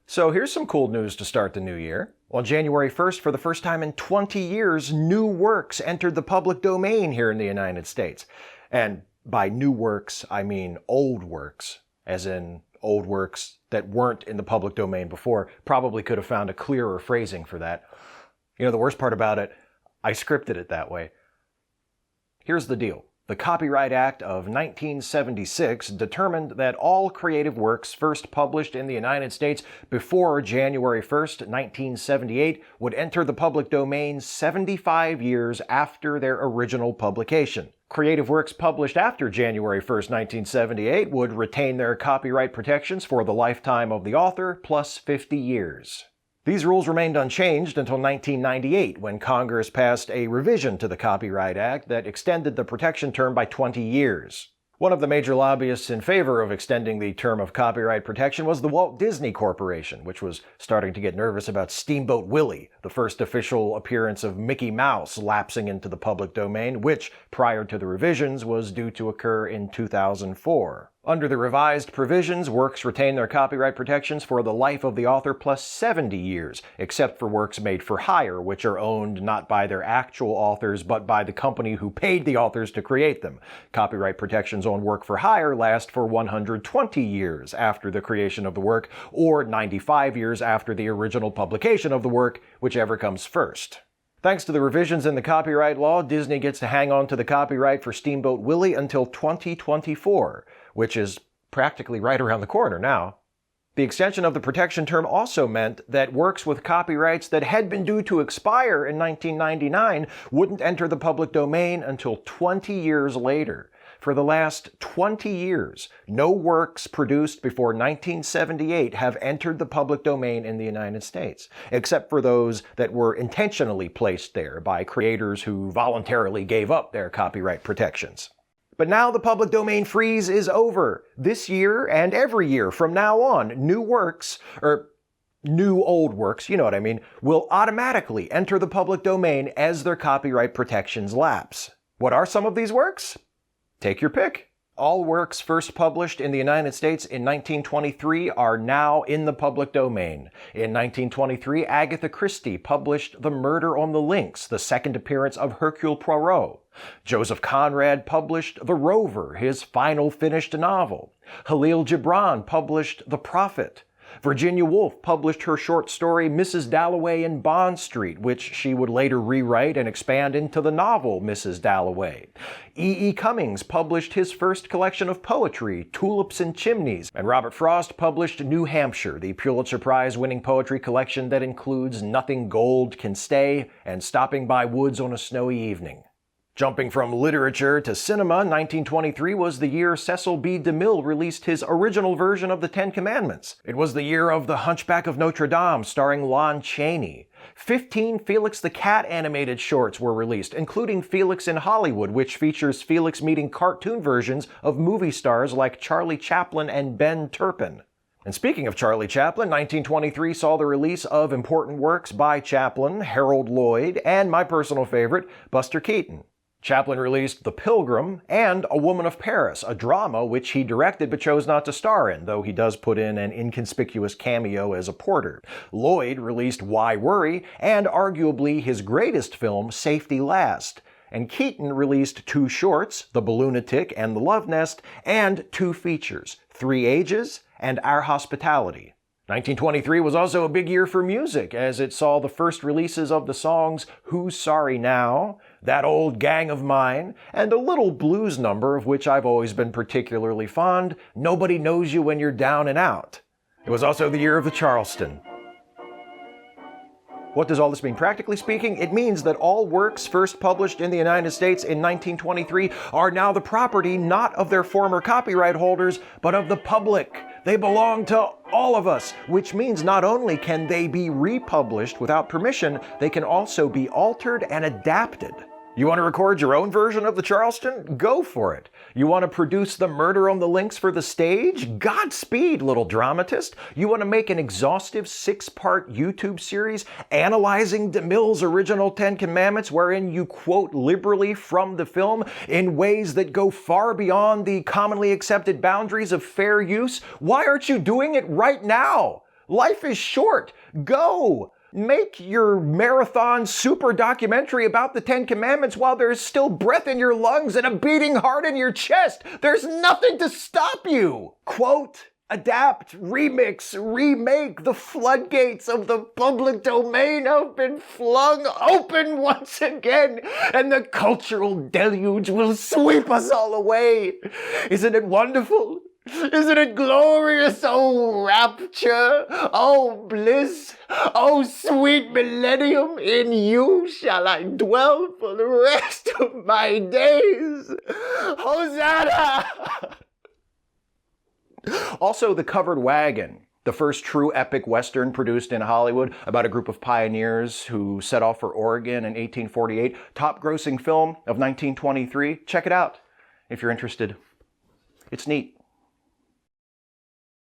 So here's some cool news to start the new year. On January 1st, for the first time in 20 years, new works entered the public domain here in the United States. And by new works, I mean old works, as in old works that weren't in the public domain before. Probably could have found a clearer phrasing for that. You know, the worst part about it, I scripted it that way. Here's the deal. The Copyright Act of 1976 determined that all creative works first published in the United States before January 1st, 1978 would enter the public domain 75 years after their original publication. Creative works published after January 1st, 1978 would retain their copyright protections for the lifetime of the author plus 50 years. These rules remained unchanged until 1998, when Congress passed a revision to the Copyright Act that extended the protection term by 20 years. One of the major lobbyists in favor of extending the term of copyright protection was the Walt Disney Corporation, which was starting to get nervous about Steamboat Willie, the first official appearance of Mickey Mouse lapsing into the public domain, which, prior to the revisions, was due to occur in 2004. Under the revised provisions, works retain their copyright protections for the life of the author plus 70 years, except for works made for hire, which are owned not by their actual authors, but by the company who paid the authors to create them. Copyright protections on work for hire last for 120 years after the creation of the work, or 95 years after the original publication of the work, whichever comes first. Thanks to the revisions in the copyright law, Disney gets to hang on to the copyright for Steamboat Willie until 2024, which is practically right around the corner now. The extension of the protection term also meant that works with copyrights that had been due to expire in 1999 wouldn't enter the public domain until 20 years later. For the last 20 years, no works produced before 1978 have entered the public domain in the United States, except for those that were intentionally placed there by creators who voluntarily gave up their copyright protections. But now the public domain freeze is over. This year and every year from now on, new works, new old works, you know what I mean, will automatically enter the public domain as their copyright protections lapse. What are some of these works? Take your pick. All works first published in the United States in 1923 are now in the public domain. In 1923, Agatha Christie published The Murder on the Links, the second appearance of Hercule Poirot. Joseph Conrad published The Rover, his final finished novel. Khalil Gibran published The Prophet. Virginia Woolf published her short story Mrs. Dalloway in Bond Street, which she would later rewrite and expand into the novel Mrs. Dalloway. E. E. Cummings published his first collection of poetry, Tulips and Chimneys, and Robert Frost published New Hampshire, the Pulitzer Prize-winning poetry collection that includes Nothing Gold Can Stay and Stopping by Woods on a Snowy Evening. Jumping from literature to cinema, 1923 was the year Cecil B. DeMille released his original version of the Ten Commandments. It was the year of The Hunchback of Notre Dame, starring Lon Chaney. 15 Felix the Cat animated shorts were released, including Felix in Hollywood, which features Felix meeting cartoon versions of movie stars like Charlie Chaplin and Ben Turpin. And speaking of Charlie Chaplin, 1923 saw the release of important works by Chaplin, Harold Lloyd, and my personal favorite, Buster Keaton. Chaplin released The Pilgrim and A Woman of Paris, a drama which he directed but chose not to star in, though he does put in an inconspicuous cameo as a porter. Lloyd released Why Worry, and arguably his greatest film, Safety Last. And Keaton released two shorts, The Balloonatic and The Love Nest, and two features, Three Ages and Our Hospitality. 1923 was also a big year for music, as it saw the first releases of the songs Who's Sorry Now, That Old Gang of Mine, and a little blues number of which I've always been particularly fond, Nobody Knows You When You're Down and Out. It was also the year of the Charleston. What does all this mean? Practically speaking, it means that all works first published in the United States in 1923 are now the property not of their former copyright holders, but of the public. They belong to all of us, which means not only can they be republished without permission, they can also be altered and adapted. You want to record your own version of the Charleston? Go for it. You want to produce The Murder on the Links for the stage? Godspeed, little dramatist. You want to make an exhaustive 6-part YouTube series analyzing DeMille's original Ten Commandments, wherein you quote liberally from the film in ways that go far beyond the commonly accepted boundaries of fair use? Why aren't you doing it right now? Life is short. Go! Make your marathon super documentary about the Ten Commandments while there's still breath in your lungs and a beating heart in your chest. There's nothing to stop you. Quote, adapt, remix, remake. The floodgates of the public domain have been flung open once again, and the cultural deluge will sweep us all away. Isn't it wonderful? Isn't it glorious? Oh, rapture! Oh, bliss! Oh, sweet millennium! In you shall I dwell for the rest of my days! Hosanna! Also, The Covered Wagon, the first true epic Western produced in Hollywood about a group of pioneers who set off for Oregon in 1848. Top-grossing film of 1923. Check it out if you're interested. It's neat.